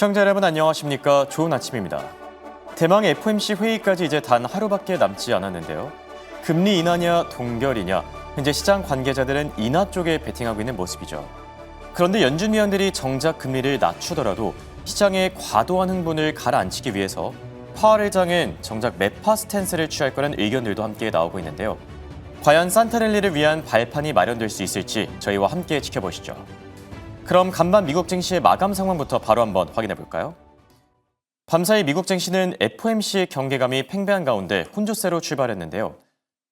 시청자 여러분 안녕하십니까? 좋은 아침입니다. 대망 FOMC 회의까지 이제 단 하루밖에 남지 않았는데요. 금리 인하냐 동결이냐, 현재 시장 관계자들은 인하 쪽에 베팅하고 있는 모습이죠. 그런데 연준 위원들이 정작 금리를 낮추더라도 시장의 과도한 흥분을 가라앉히기 위해서 파월 의장은 정작 매파 스탠스를 취할 거라는 의견들도 함께 나오고 있는데요. 과연 산타랠리를 위한 발판이 마련될 수 있을지 저희와 함께 지켜보시죠. 그럼 간밤 미국 증시의 마감 상황부터 바로 한번 확인해 볼까요? 밤사이 미국 증시는 FOMC의 경계감이 팽배한 가운데 혼조세로 출발했는데요.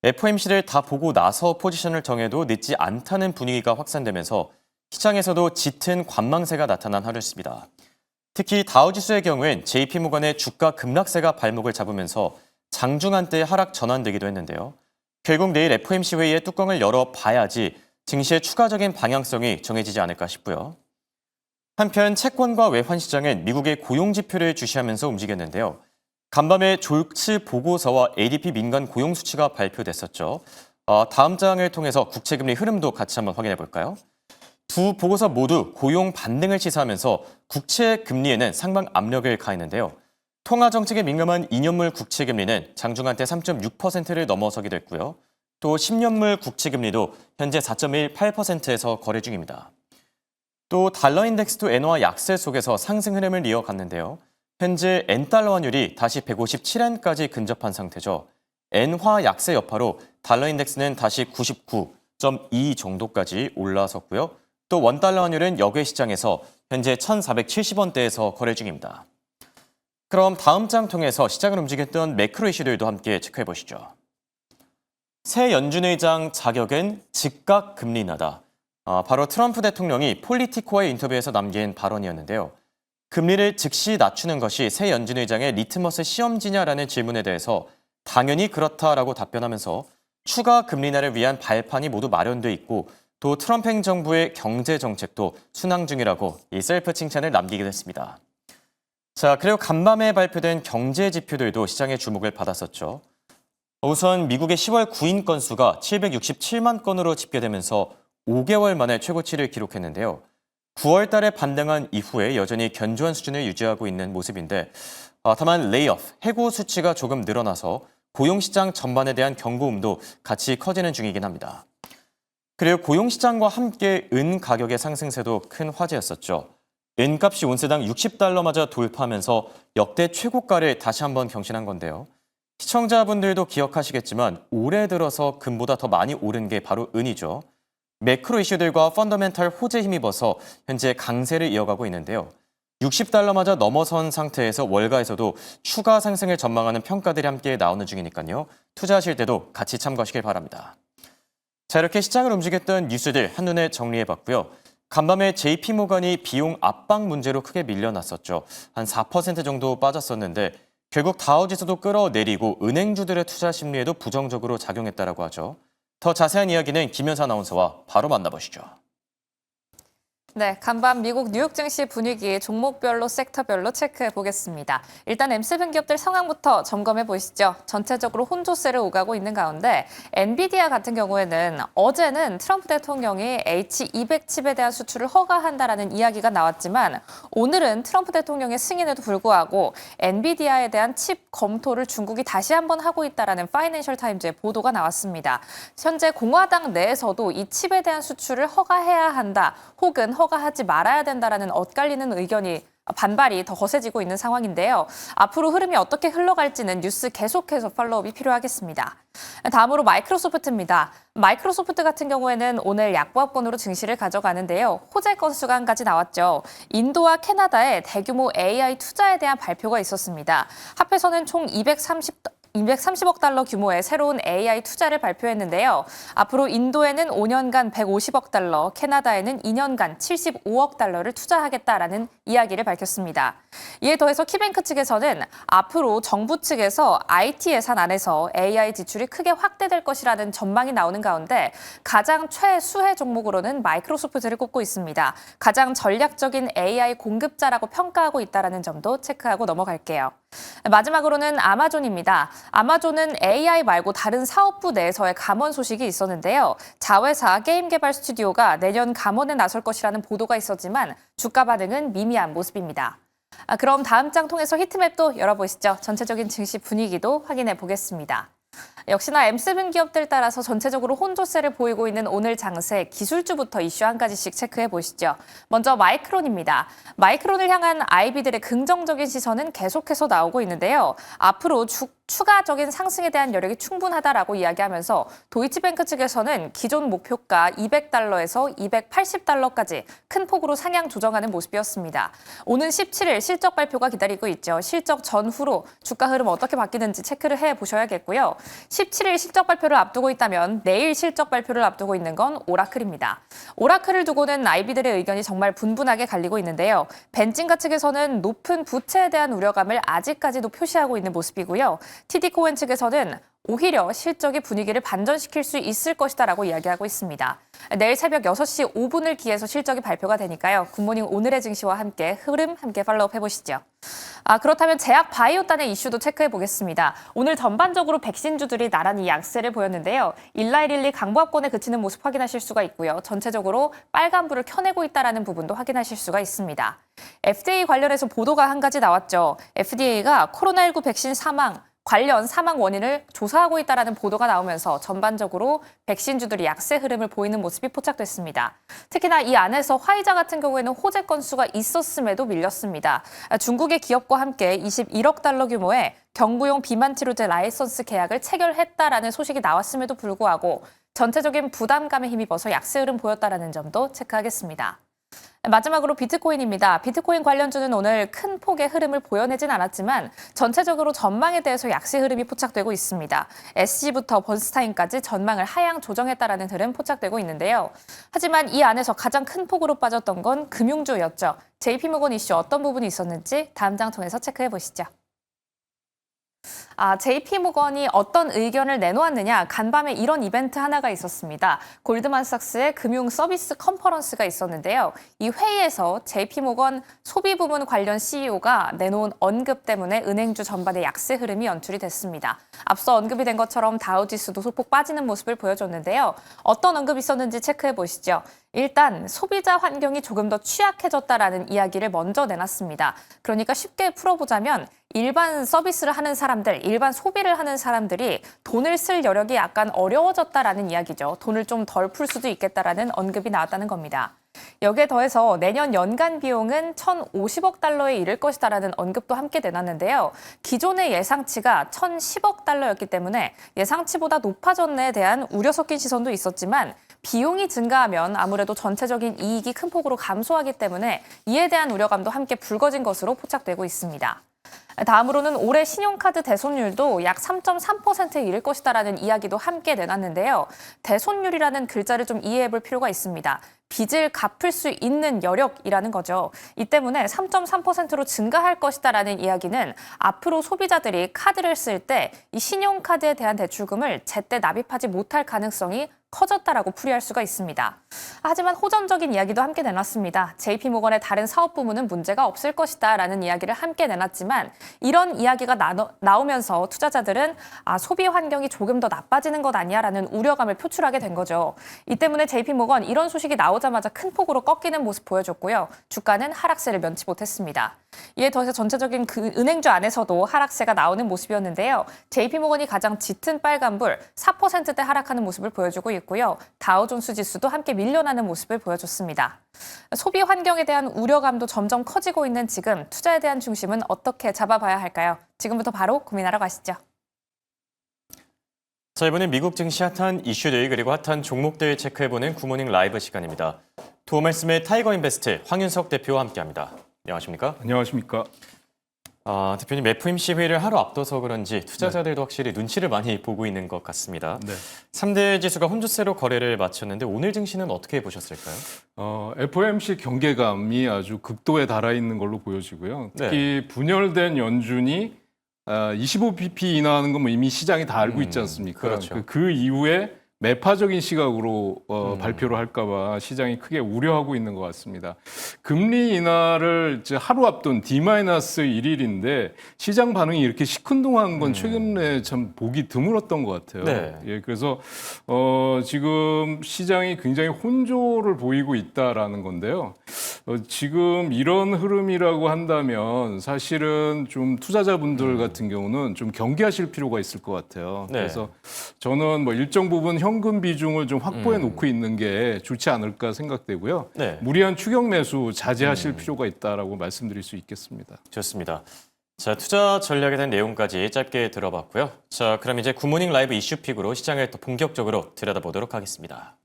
FOMC를 다 보고 나서 포지션을 정해도 늦지 않다는 분위기가 확산되면서 시장에서도 짙은 관망세가 나타난 하루였습니다. 특히 다우지수의 경우엔 JP모건의 주가 급락세가 발목을 잡으면서 장중 한때 하락 전환되기도 했는데요. 결국 내일 FOMC 회의의 뚜껑을 열어봐야지 증시의 추가적인 방향성이 정해지지 않을까 싶고요. 한편 채권과 외환 시장은 미국의 고용 지표를 주시하면서 움직였는데요. 간밤에 졸츠 보고서와 ADP 민간 고용 수치가 발표됐었죠. 다음 장을 통해서 국채금리 흐름도 같이 한번 확인해 볼까요? 두 보고서 모두 고용 반등을 시사하면서 국채 금리에는 상방 압력을 가했는데요. 통화 정책에 민감한 2년물 국채 금리는 장중 한때 3.6%를 넘어서기도 했고요. 또 10년물 국채 금리도 현재 4.18%에서 거래 중입니다. 또 달러 인덱스도 엔화 약세 속에서 상승 흐름을 이어갔는데요. 현재 엔달러 환율이 다시 157엔까지 근접한 상태죠. 엔화 약세 여파로 달러 인덱스는 다시 99.2 정도까지 올라섰고요. 또 원달러 환율은 역외 시장에서 현재 1,470원대에서 거래 중입니다. 그럼 다음 장 통해서 시장을 움직였던 매크로 이슈들도 함께 체크해 보시죠. 새 연준 의장 자격은 즉각 금리 인하다. 바로 트럼프 대통령이 폴리티코의 인터뷰에서 남긴 발언이었는데요. 금리를 즉시 낮추는 것이 새 연준 의장의 리트머스 시험지냐라는 질문에 대해서 당연히 그렇다라고 답변하면서 추가 금리 인하를 위한 발판이 모두 마련돼 있고 또 트럼프 행정부의 경제 정책도 순항 중이라고 이 셀프 칭찬을 남기기도 했습니다. 자, 그리고 간밤에 발표된 경제 지표들도 시장의 주목을 받았었죠. 우선 미국의 10월 구인 건수가 767만 건으로 집계되면서 5개월 만에 최고치를 기록했는데요. 9월 달에 반등한 이후에 여전히 견조한 수준을 유지하고 있는 모습인데 다만 레이오프, 해고 수치가 조금 늘어나서 고용시장 전반에 대한 경고음도 같이 커지는 중이긴 합니다. 그리고 고용시장과 함께 은 가격의 상승세도 큰 화제였었죠. 은값이 온스당 60달러마저 돌파하면서 역대 최고가를 다시 한번 경신한 건데요. 시청자분들도 기억하시겠지만 올해 들어서 금보다 더 많이 오른 게 바로 은이죠. 매크로 이슈들과 펀더멘털 호재에 힘입어서 현재 강세를 이어가고 있는데요. 60달러마저 넘어선 상태에서 월가에서도 추가 상승을 전망하는 평가들이 함께 나오는 중이니까요. 투자하실 때도 같이 참고하시길 바랍니다. 자, 이렇게 시장을 움직였던 뉴스들 한눈에 정리해봤고요. 간밤에 JP모건이 비용 압박 문제로 크게 밀려났었죠. 한 4% 정도 빠졌었는데 결국 다우지수도 끌어내리고 은행주들의 투자 심리에도 부정적으로 작용했다라고 하죠. 더 자세한 이야기는 김현사 아나운서와 바로 만나보시죠. 네, 간밤 미국 뉴욕 증시 분위기 종목별로 섹터별로 체크해 보겠습니다. 일단 M7 기업들 상황부터 점검해 보시죠. 전체적으로 혼조세를 오가고 있는 가운데 엔비디아 같은 경우에는 어제는 트럼프 대통령이 H200 칩에 대한 수출을 허가한다라는 이야기가 나왔지만 오늘은 트럼프 대통령의 승인에도 불구하고 엔비디아에 대한 칩 검토를 중국이 다시 한번 하고 있다라는 파이낸셜 타임즈의 보도가 나왔습니다. 현재 공화당 내에서도 이 칩에 대한 수출을 허가해야 한다 혹은 허가하지 말아야 된다라는 엇갈리는 의견이 반발이 더 거세지고 있는 상황인데요. 앞으로 흐름이 어떻게 흘러갈지는 뉴스 계속해서 팔로우업이 필요하겠습니다. 다음으로 마이크로소프트입니다. 마이크로소프트 같은 경우에는 오늘 약보합권으로 증시를 가져가는데요. 호재 건수가 한 가지 나왔죠. 인도와 캐나다의 대규모 AI 투자에 대한 발표가 있었습니다. 합해서는 총 230억 달러 규모의 새로운 AI 투자를 발표했는데요. 앞으로 인도에는 5년간 150억 달러, 캐나다에는 2년간 75억 달러를 투자하겠다라는 이야기를 밝혔습니다. 이에 더해서 키뱅크 측에서는 앞으로 정부 측에서 IT 예산 안에서 AI 지출이 크게 확대될 것이라는 전망이 나오는 가운데 가장 최수혜 종목으로는 마이크로소프트를 꼽고 있습니다. 가장 전략적인 AI 공급자라고 평가하고 있다는 점도 체크하고 넘어갈게요. 마지막으로는 아마존입니다. 아마존은 AI 말고 다른 사업부 내에서의 감원 소식이 있었는데요. 자회사 게임 개발 스튜디오가 내년 감원에 나설 것이라는 보도가 있었지만 주가 반응은 미미한 모습입니다. 그럼 다음 장 통해서 히트맵도 열어보시죠. 전체적인 증시 분위기도 확인해 보겠습니다. 역시나 M7 기업들 따라서 전체적으로 혼조세를 보이고 있는 오늘 장세, 기술주부터 이슈 한 가지씩 체크해 보시죠. 먼저 마이크론입니다. 마이크론을 향한 IB들의 긍정적인 시선은 계속해서 나오고 있는데요. 앞으로 추가적인 상승에 대한 여력이 충분하다라고 이야기하면서 도이치뱅크 측에서는 기존 목표가 200달러에서 280달러까지 큰 폭으로 상향 조정하는 모습이었습니다. 오는 17일 실적 발표가 기다리고 있죠. 실적 전후로 주가 흐름 어떻게 바뀌는지 체크를 해보셔야겠고요. 17일 실적 발표를 앞두고 있다면 내일 실적 발표를 앞두고 있는 건 오라클입니다. 오라클을 두고는 IB들의 의견이 정말 분분하게 갈리고 있는데요. 벤진가 측에서는 높은 부채에 대한 우려감을 아직까지도 표시하고 있는 모습이고요. TD 코wen 측에서는 오히려 실적이 분위기를 반전시킬 수 있을 것이다라고 이야기하고 있습니다. 내일 새벽 6시 5분을 기해서 실적이 발표가 되니까요. 굿모닝 오늘의 증시와 함께 흐름 함께 팔로우 해보시죠. 그렇다면 제약 바이오단의 이슈도 체크해 보겠습니다. 오늘 전반적으로 백신주들이 나란히 약세를 보였는데요. 일라이릴리 강보합권에 그치는 모습 확인하실 수가 있고요. 전체적으로 빨간불을 켜내고 있다는 부분도 확인하실 수가 있습니다. FDA 관련해서 보도가 한 가지 나왔죠. FDA가 코로나19 백신 관련 사망 원인을 조사하고 있다는 보도가 나오면서 전반적으로 백신주들이 약세 흐름을 보이는 모습이 포착됐습니다. 특히나 이 안에서 화이자 같은 경우에는 호재 건수가 있었음에도 밀렸습니다. 중국의 기업과 함께 21억 달러 규모의 경부용 비만 치료제 라이선스 계약을 체결했다라는 소식이 나왔음에도 불구하고 전체적인 부담감에 힘입어서 약세 흐름 보였다는 점도 체크하겠습니다. 마지막으로 비트코인입니다. 비트코인 관련주는 오늘 큰 폭의 흐름을 보여내진 않았지만 전체적으로 전망에 대해서 약세 흐름이 포착되고 있습니다. SG부터 번스타인까지 전망을 하향 조정했다라는 흐름 포착되고 있는데요. 하지만 이 안에서 가장 큰 폭으로 빠졌던 건 금융주였죠. JP모건 이슈 어떤 부분이 있었는지 다음 장 통해서 체크해 보시죠. JP모건이 어떤 의견을 내놓았느냐, 간밤에 이런 이벤트 하나가 있었습니다. 골드만삭스의 금융 서비스 컨퍼런스가 있었는데요. 이 회의에서 JP모건 소비부문 관련 CEO가 내놓은 언급 때문에 은행주 전반의 약세 흐름이 연출이 됐습니다. 앞서 언급이 된 것처럼 다우지수도 소폭 빠지는 모습을 보여줬는데요. 어떤 언급이 있었는지 체크해 보시죠. 일단 소비자 환경이 조금 더 취약해졌다라는 이야기를 먼저 내놨습니다. 그러니까 쉽게 풀어보자면 일반 서비스를 하는 사람들, 일반 소비를 하는 사람들이 돈을 쓸 여력이 약간 어려워졌다라는 이야기죠. 돈을 좀 덜 풀 수도 있겠다라는 언급이 나왔다는 겁니다. 여기에 더해서 내년 연간 비용은 1,050억 달러에 이를 것이다라는 언급도 함께 내놨는데요. 기존의 예상치가 1,010억 달러였기 때문에 예상치보다 높아졌네에 대한 우려 섞인 시선도 있었지만 비용이 증가하면 아무래도 전체적인 이익이 큰 폭으로 감소하기 때문에 이에 대한 우려감도 함께 불거진 것으로 포착되고 있습니다. 다음으로는 올해 신용카드 대손율도 약 3.3%에 이를 것이다라는 이야기도 함께 내놨는데요. 대손율이라는 글자를 좀 이해해 볼 필요가 있습니다. 빚을 갚을 수 있는 여력이라는 거죠. 이 때문에 3.3%로 증가할 것이다라는 이야기는 앞으로 소비자들이 카드를 쓸 때 이 신용카드에 대한 대출금을 제때 납입하지 못할 가능성이 커졌다라고 풀이할 수가 있습니다. 하지만 호전적인 이야기도 함께 내놨습니다. JP모건의 다른 사업 부문은 문제가 없을 것이다라는 이야기를 함께 내놨지만 이런 이야기가 나오면서 투자자들은 소비 환경이 조금 더 나빠지는 것 아니야라는 우려감을 표출하게 된 거죠. 이 때문에 JP모건 이런 소식이 나오자마자 큰 폭으로 꺾이는 모습 보여줬고요. 주가는 하락세를 면치 못했습니다. 이에 더해서 전체적인 그 은행주 안에서도 하락세가 나오는 모습이었는데요. JP모건이 가장 짙은 빨간불 4%대 하락하는 모습을 보여주고 있고요. 다우존스 지수도 함께 밀려나는 모습을 보여줬습니다. 소비 환경에 대한 우려감도 점점 커지고 있는 지금 투자에 대한 중심은 어떻게 잡아봐야 할까요? 지금부터 바로 고민하러 가시죠. 자, 이번엔 미국 증시 핫한 이슈들 그리고 핫한 종목들 체크해보는 굿모닝 라이브 시간입니다. 도움 말씀에 타이거인베스트 황윤석 대표와 함께합니다. 안녕하십니까? 안녕하십니까? 대표님, FOMC 회의를 하루 앞둬서 그런지 투자자들도 확실히 눈치를 많이 보고 있는 것 같습니다. 네. 3대 지수가 혼조세로 거래를 마쳤는데 오늘 증시는 어떻게 보셨을까요? FOMC 경계감이 아주 극도에 달아 있는 걸로 보여지고요. 특히 분열된 연준이 25bp 인하하는 건 뭐 이미 시장이 다 알고 있지 않습니까? 그렇죠. 그 이후에 매파적인 시각으로 발표를 할까봐 시장이 크게 우려하고 있는 것 같습니다. 금리 인하를 이제 하루 앞둔 D-1일인데 시장 반응이 이렇게 시큰둥한 건 최근에 참 보기 드물었던 것 같아요. 네. 예, 그래서 지금 시장이 굉장히 혼조를 보이고 있다라는 건데요. 지금 이런 흐름이라고 한다면 사실은 좀 투자자분들 같은 경우는 좀 경계하실 필요가 있을 것 같아요. 네. 그래서 저는 뭐 일정 부분 현금 비중을 좀 확보해 놓고 있는 게 좋지 않을까 생각되고요. 네. 무리한 추격 매수 자제하실 필요가 있다라고 말씀드릴 수 있겠습니다. 좋습니다. 자, 투자 전략에 대한 내용까지 짧게 들어봤고요. 자, 그럼 이제 굿모닝 라이브 이슈픽으로 시장을 또 본격적으로 들여다보도록 하겠습니다.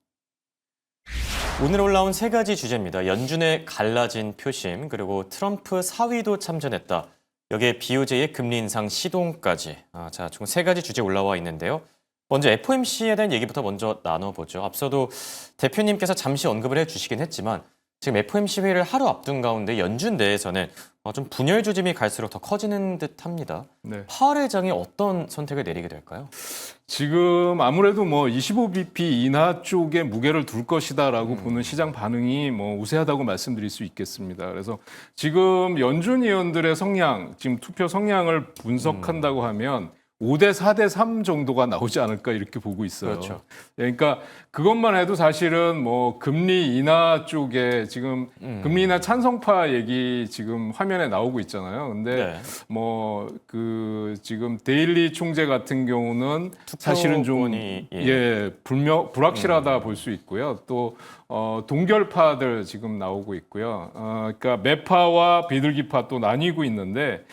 오늘 올라온 세 가지 주제입니다. 연준의 갈라진 표심, 그리고 트럼프 사위도 참전했다. 여기에 BOJ의 금리 인상 시동까지. 자, 총 세 가지 주제 올라와 있는데요. 먼저 FOMC에 대한 얘기부터 먼저 나눠보죠. 앞서도 대표님께서 잠시 언급을 해주시긴 했지만 지금 FOMC 회의를 하루 앞둔 가운데 연준 내에서는 좀 분열 조짐이 갈수록 더 커지는 듯합니다. 네. 파월 의장이 어떤 선택을 내리게 될까요? 지금 아무래도 뭐 25bp 인하 쪽에 무게를 둘 것이다라고 보는 시장 반응이 뭐 우세하다고 말씀드릴 수 있겠습니다. 그래서 지금 연준 위원들의 성향, 지금 투표 성향을 분석한다고 하면 5대 4대 3 정도가 나오지 않을까 이렇게 보고 있어요. 그렇죠. 그러니까 그것만 해도 사실은 뭐 금리 인하 쪽에 지금 금리 인하 찬성파 얘기 지금 화면에 나오고 있잖아요. 근데 네. 뭐 그 지금 데일리 총재 같은 경우는 사실은 좀 불확실하다 볼 수 있고요. 또 동결파들 지금 나오고 있고요. 그러니까 매파와 비둘기파 또 나뉘고 있는데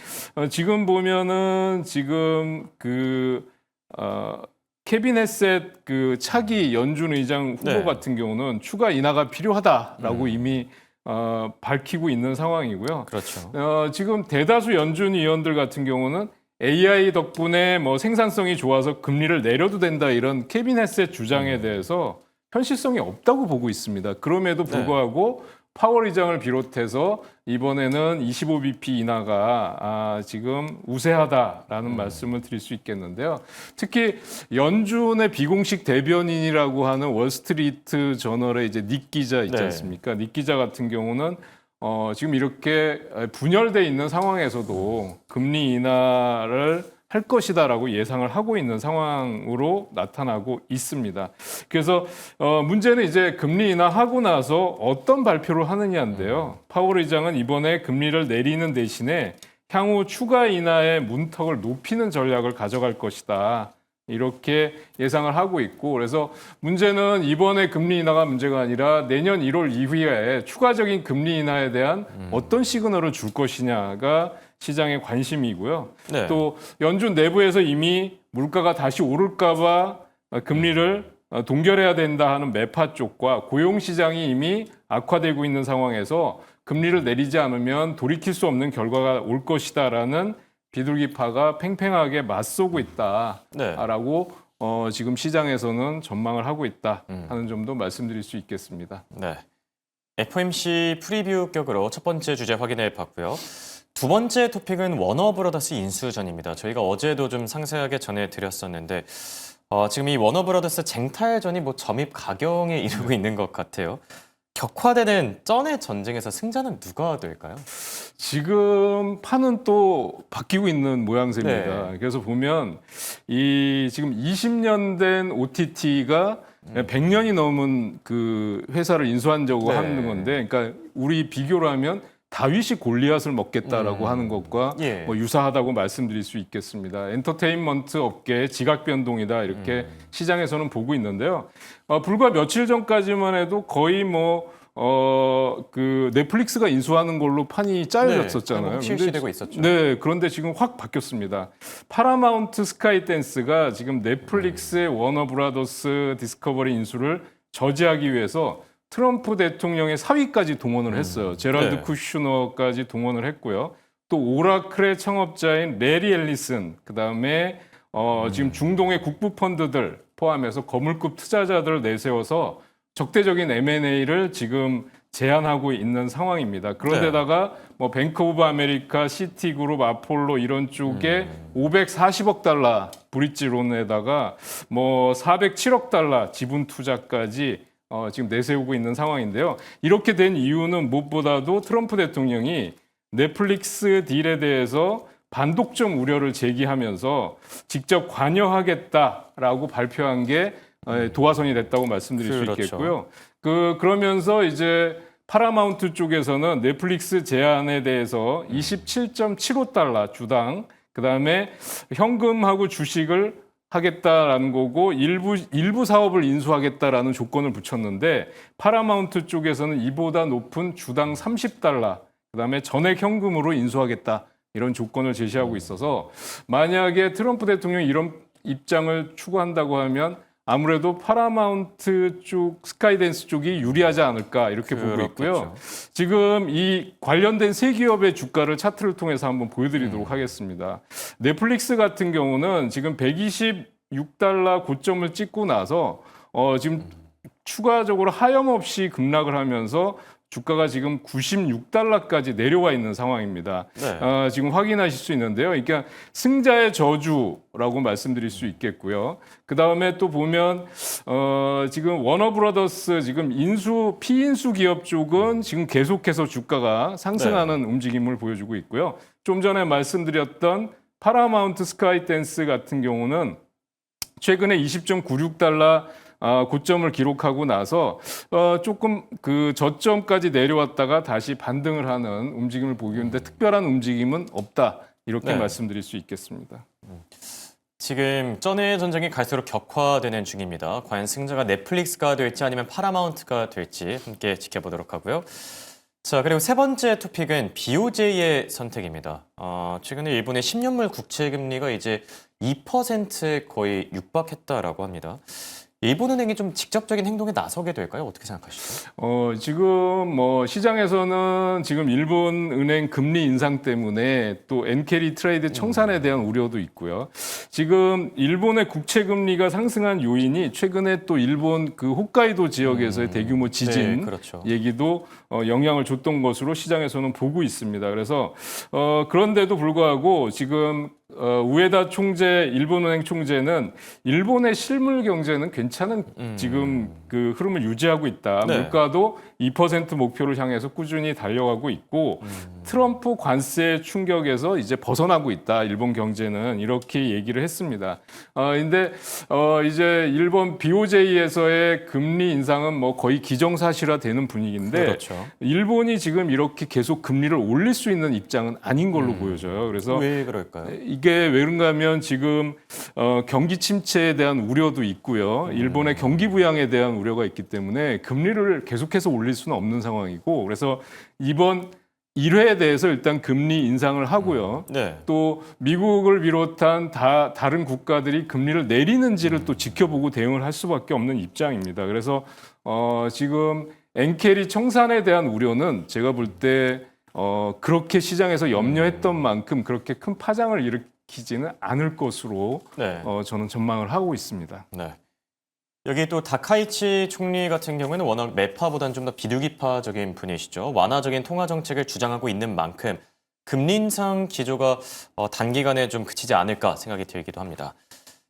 지금 보면은 지금 캐비넷셋 그 차기 연준 의장 후보 네. 같은 경우는 추가 인하가 필요하다라고 이미 밝히고 있는 상황이고요. 그렇죠. 지금 대다수 연준 위원들 같은 경우는 AI 덕분에 뭐 생산성이 좋아서 금리를 내려도 된다 이런 캐비넷셋 주장에 대해서 현실성이 없다고 보고 있습니다. 그럼에도 불구하고 파월 의장을 비롯해서 이번에는 25bp 인하가 지금 우세하다라는 말씀을 드릴 수 있겠는데요. 특히 연준의 비공식 대변인이라고 하는 월스트리트 저널의 이제 닉 기자 있지 네. 않습니까? 닉 기자 같은 경우는 지금 이렇게 분열돼 있는 상황에서도 금리 인하를 할 것이다라고 예상을 하고 있는 상황으로 나타나고 있습니다. 그래서 문제는 이제 금리 인하하고 나서 어떤 발표를 하느냐인데요. 파월 의장은 이번에 금리를 내리는 대신에 향후 추가 인하의 문턱을 높이는 전략을 가져갈 것이다. 이렇게 예상을 하고 있고 그래서 문제는 이번에 금리 인하가 문제가 아니라 내년 1월 이후에 추가적인 금리 인하에 대한 어떤 시그널을 줄 것이냐가 시장의 관심이고요. 네. 또 연준 내부에서 이미 물가가 다시 오를까 봐 금리를 동결해야 된다 하는 매파 쪽과 고용 시장이 이미 악화되고 있는 상황에서 금리를 내리지 않으면 돌이킬 수 없는 결과가 올 것이다라는 비둘기파가 팽팽하게 맞서고 있다라고 지금 시장에서는 전망을 하고 있다 하는 점도 말씀드릴 수 있겠습니다. 네. FOMC 프리뷰 격으로 첫 번째 주제 확인해 봤고요. 두 번째 토픽은 워너브라더스 인수전입니다. 저희가 어제도 좀 상세하게 전해드렸었는데 지금 이 워너브라더스 쟁탈전이 뭐 점입 가경에 이르고 있는 것 같아요. 격화되는 쩐의 전쟁에서 승자는 누가 될까요? 지금 판은 또 바뀌고 있는 모양새입니다. 네. 그래서 보면 이 지금 20년 된 OTT가 100년이 넘은 그 회사를 인수한다고 네. 하는 건데, 그러니까 우리 비교를 하면 다윗이 골리앗을 먹겠다라고 하는 것과 예. 뭐 유사하다고 말씀드릴 수 있겠습니다. 엔터테인먼트 업계의 지각 변동이다 이렇게 시장에서는 보고 있는데요. 불과 며칠 전까지만 해도 거의 그 넷플릭스가 인수하는 걸로 판이 짜여졌었잖아요. 네, 실시되고 있었죠. 네, 그런데 지금 확 바뀌었습니다. 파라마운트 스카이댄스가 지금 넷플릭스의 워너브라더스 디스커버리 인수를 저지하기 위해서 트럼프 대통령의 사위까지 동원을 했어요. 제랄드 네. 쿠슈너까지 동원을 했고요. 또 오라클의 창업자인 레리 앨리슨, 그다음에 지금 중동의 국부 펀드들 포함해서 거물급 투자자들을 내세워서 적대적인 M&A를 지금 제안하고 있는 상황입니다. 그런데다가 뭐 뱅크 오브 아메리카, 시티그룹, 아폴로 이런 쪽에 540억 달러 브릿지론에다가 뭐 407억 달러 지분 투자까지 지금 내세우고 있는 상황인데요. 이렇게 된 이유는 무엇보다도 트럼프 대통령이 넷플릭스 딜에 대해서 반독점 우려를 제기하면서 직접 관여하겠다라고 발표한 게 도화선이 됐다고 말씀드릴 수 그렇죠. 있겠고요. 그러면서 이제 파라마운트 쪽에서는 넷플릭스 제안에 대해서 27.75달러 주당, 그다음에 현금하고 주식을 하겠다라는 거고 일부 사업을 인수하겠다라는 조건을 붙였는데 파라마운트 쪽에서는 이보다 높은 주당 30달러, 그다음에 전액 현금으로 인수하겠다 이런 조건을 제시하고 있어서 만약에 트럼프 대통령이 이런 입장을 추구한다고 하면 아무래도 파라마운트 쪽, 스카이댄스 쪽이 유리하지 않을까 이렇게 보고 있고요. 그렇겠죠. 지금 이 관련된 세 기업의 주가를 차트를 통해서 한번 보여드리도록 하겠습니다. 넷플릭스 같은 경우는 지금 126달러 고점을 찍고 나서 지금 추가적으로 하염없이 급락을 하면서 주가가 지금 96달러까지 내려와 있는 상황입니다. 네. 지금 확인하실 수 있는데요. 그러니까 승자의 저주라고 말씀드릴 수 있겠고요. 그 다음에 또 보면 지금 워너브라더스 지금 피인수 기업 쪽은 지금 계속해서 주가가 상승하는 움직임을 보여주고 있고요. 좀 전에 말씀드렸던 파라마운트 스카이댄스 같은 경우는 최근에 20.96달러 고점을 기록하고 나서 조금 그 저점까지 내려왔다가 다시 반등을 하는 움직임을 보이는데 특별한 움직임은 없다 이렇게 네. 말씀드릴 수 있겠습니다. 지금 쩐의 전쟁이 갈수록 격화되는 중입니다. 과연 승자가 넷플릭스가 될지 아니면 파라마운트가 될지 함께 지켜보도록 하고요. 자, 그리고 세 번째 토픽은 BOJ의 선택입니다. 최근에 일본의 10년물 국채 금리가 이제 2%에 거의 육박했다라고 합니다. 일본은행이 좀 직접적인 행동에 나서게 될까요? 어떻게 생각하시죠? 지금 뭐 시장에서는 지금 일본 은행 금리 인상 때문에 또 엔캐리 트레이드 청산에 대한 우려도 있고요. 지금 일본의 국채 금리가 상승한 요인이 최근에 또 일본 그 홋카이도 지역에서의 대규모 지진 네, 그렇죠. 얘기도 영향을 줬던 것으로 시장에서는 보고 있습니다. 그래서 그런데도 불구하고 지금 우에다 총재, 일본은행 총재는 일본의 실물 경제는 괜찮은 지금 그 흐름을 유지하고 있다. 네. 물가도 2% 목표를 향해서 꾸준히 달려가고 있고 트럼프 관세 충격에서 이제 벗어나고 있다. 일본 경제는 이렇게 얘기를 했습니다. 근데 이제 일본 BOJ에서의 금리 인상은 뭐 거의 기정사실화되는 분위기인데 그렇죠. 일본이 지금 이렇게 계속 금리를 올릴 수 있는 입장은 아닌 걸로 보여져요. 그래서 왜 그럴까요? 이게 왜 그런가 하면 지금 경기 침체에 대한 우려도 있고요. 일본의 경기 부양에 대한 우려가 있기 때문에 금리를 계속해서 올릴 수는 없는 상황이고 그래서 이번 1회에 대해서 일단 금리 인상을 하고요. 네. 또 미국을 비롯한 다른 국가들이 금리를 내리는지를 또 지켜보고 대응을 할 수밖에 없는 입장입니다. 그래서 지금 엔캐리 청산에 대한 우려는 제가 볼 때 그렇게 시장에서 염려했던 만큼 그렇게 큰 파장을 일으키지는 않을 것으로 네. 저는 전망을 하고 있습니다. 네. 여기 또 다카이치 총리 같은 경우에는 워낙 매파보다는 좀 더 비둘기파적인 분이시죠. 완화적인 통화 정책을 주장하고 있는 만큼 금리 인상 기조가 단기간에 좀 그치지 않을까 생각이 들기도 합니다.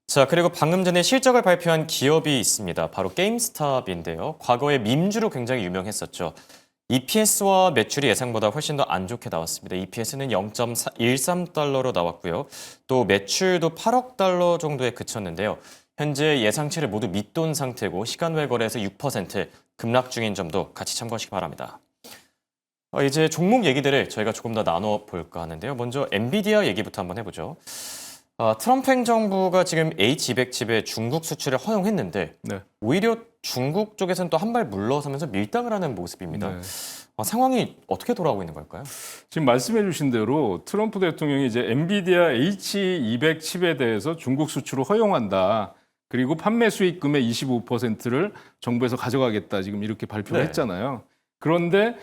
자, 그리고 방금 전에 실적을 발표한 기업이 있습니다. 바로 게임스탑인데요. 과거에 밈주로 굉장히 유명했었죠. EPS와 매출이 예상보다 훨씬 더 안 좋게 나왔습니다. EPS는 0.13달러로 나왔고요. 또 매출도 8억 달러 정도에 그쳤는데요. 현재 예상치를 모두 밑돈 상태고 시간외 거래에서 6% 급락 중인 점도 같이 참고하시기 바랍니다. 이제 종목 얘기들을 저희가 조금 더 나눠볼까 하는데요. 먼저 엔비디아 얘기부터 한번 해보죠. 트럼프 행정부가 지금 H200 칩의 중국 수출을 허용했는데 네. 오히려 중국 쪽에서는 또 한 발 물러서면서 밀당을 하는 모습입니다. 네. 상황이 어떻게 돌아오고 있는 걸까요? 지금 말씀해 주신 대로 트럼프 대통령이 이제 엔비디아 H200 칩에 대해서 중국 수출을 허용한다. 그리고 판매 수익금의 25%를 정부에서 가져가겠다. 지금 이렇게 발표를 네. 했잖아요. 그런데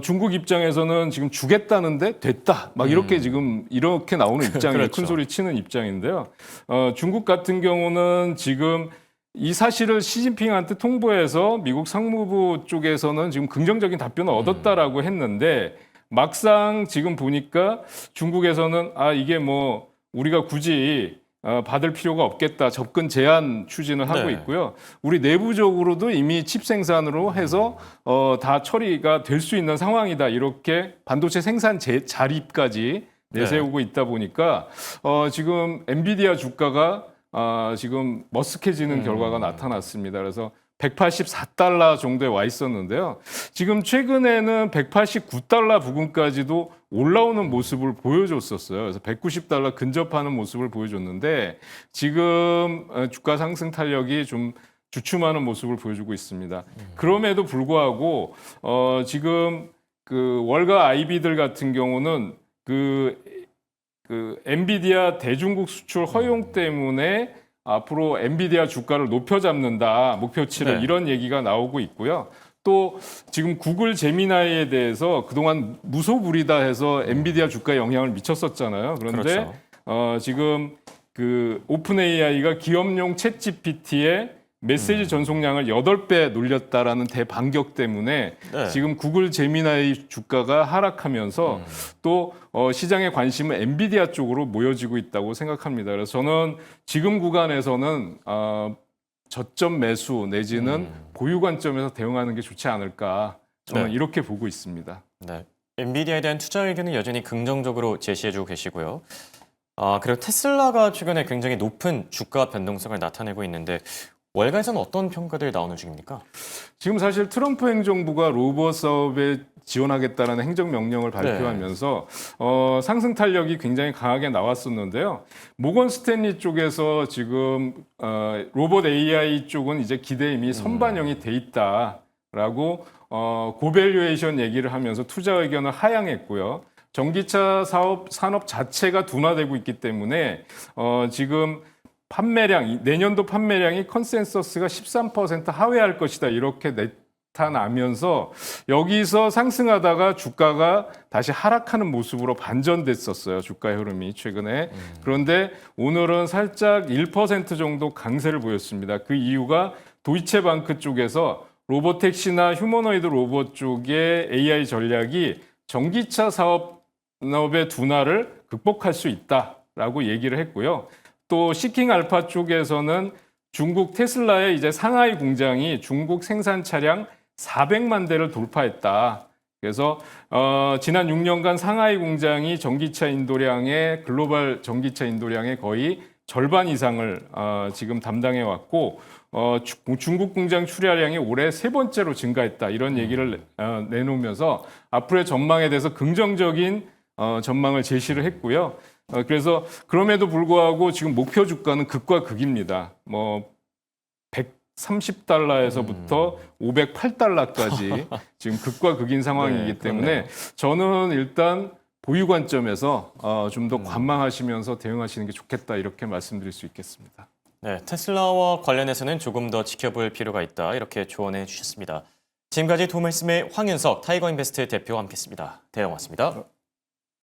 중국 입장에서는 지금 주겠다는데 됐다. 막 이렇게 지금 이렇게 나오는 입장이에요. 그렇죠. 큰 소리 치는 입장인데요. 중국 같은 경우는 지금 이 사실을 시진핑한테 통보해서 미국 상무부 쪽에서는 지금 긍정적인 답변을 얻었다라고 했는데 막상 지금 보니까 중국에서는 이게 뭐 우리가 굳이 받을 필요가 없겠다. 접근 제한 추진을 하고 네. 있고요. 우리 내부적으로도 이미 칩 생산으로 해서 다 처리가 될 수 있는 상황이다. 이렇게 반도체 생산 자립까지 내세우고 있다 보니까 지금 엔비디아 주가가 지금 머쓱해지는 결과가 나타났습니다. 그래서 184달러 정도에 와 있었는데요. 지금 최근에는 189달러 부근까지도 올라오는 모습을 보여줬었어요. 그래서 190달러 근접하는 모습을 보여줬는데 지금 주가 상승 탄력이 좀 주춤하는 모습을 보여주고 있습니다. 그럼에도 불구하고 지금 그 월가 IB들 같은 경우는 그 엔비디아 대중국 수출 허용 때문에 앞으로 엔비디아 주가를 높여 잡는다 목표치를 네. 이런 얘기가 나오고 있고요. 또 지금 구글 제미나이에 대해서 그동안 무소불위다 해서 엔비디아 주가에 영향을 미쳤었잖아요. 그런데 그렇죠. 지금 그 오픈 AI가 기업용 챗 GPT의 메시지 전송량을 8배 놀렸다라는 대반격 때문에 네. 지금 구글 제미나이 주가가 하락하면서 또 시장의 관심은 엔비디아 쪽으로 모여지고 있다고 생각합니다. 그래서 저는 지금 구간에서는 저점 매수 내지는 보유 관점에서 대응하는 게 좋지 않을까 저는 네. 이렇게 보고 있습니다. 네. 엔비디아에 대한 투자 의견은 여전히 긍정적으로 제시해주고 계시고요. 그리고 테슬라가 최근에 굉장히 높은 주가 변동성을 나타내고 있는데 월가에서는 어떤 평가들 나오는 중입니까? 지금 사실 트럼프 행정부가 로봇 사업에 지원하겠다라는 행정명령을 발표하면서 상승 탄력이 굉장히 강하게 나왔었는데요. 모건 스탠리 쪽에서 지금 로봇 AI 쪽은 이제 기대 이미 선반영이 돼 있다라고 고밸류에이션 얘기를 하면서 투자 의견을 하향했고요. 전기차 산업 자체가 둔화되고 있기 때문에 지금 내년도 판매량이 컨센서스가 13% 하회할 것이다. 이렇게 나타나면서 여기서 상승하다가 주가가 다시 하락하는 모습으로 반전됐었어요. 주가 흐름이 최근에. 그런데 오늘은 살짝 1% 정도 강세를 보였습니다. 그 이유가 도이체방크 쪽에서 로보택시나 휴머노이드 로봇 쪽의 AI 전략이 전기차 산업의 둔화를 극복할 수 있다라고 얘기를 했고요. 또 시킹 알파 쪽에서는 중국 테슬라의 이제 상하이 공장이 중국 생산 차량 400만 대를 돌파했다. 그래서 지난 6년간 상하이 공장이 전기차 인도량의 글로벌 전기차 인도량의 거의 절반 이상을 지금 담당해 왔고 중국 공장 출하량이 올해 3번째로 증가했다. 이런 얘기를 내놓으면서 앞으로의 전망에 대해서 긍정적인 전망을 제시를 했고요. 그래서 그럼에도 불구하고 지금 목표 주가는 극과 극입니다. 뭐 130달러에서부터 508달러까지 지금 극과 극인 상황이기 네, 때문에 그렇네요. 저는 일단 보유 관점에서 좀 더 관망하시면서 대응하시는 게 좋겠다 이렇게 말씀드릴 수 있겠습니다. 네, 테슬라와 관련해서는 조금 더 지켜볼 필요가 있다 이렇게 조언해 주셨습니다. 지금까지 도움말씀의 황윤석 타이거인베스트 대표와 함께했습니다. 대형 왔습니다.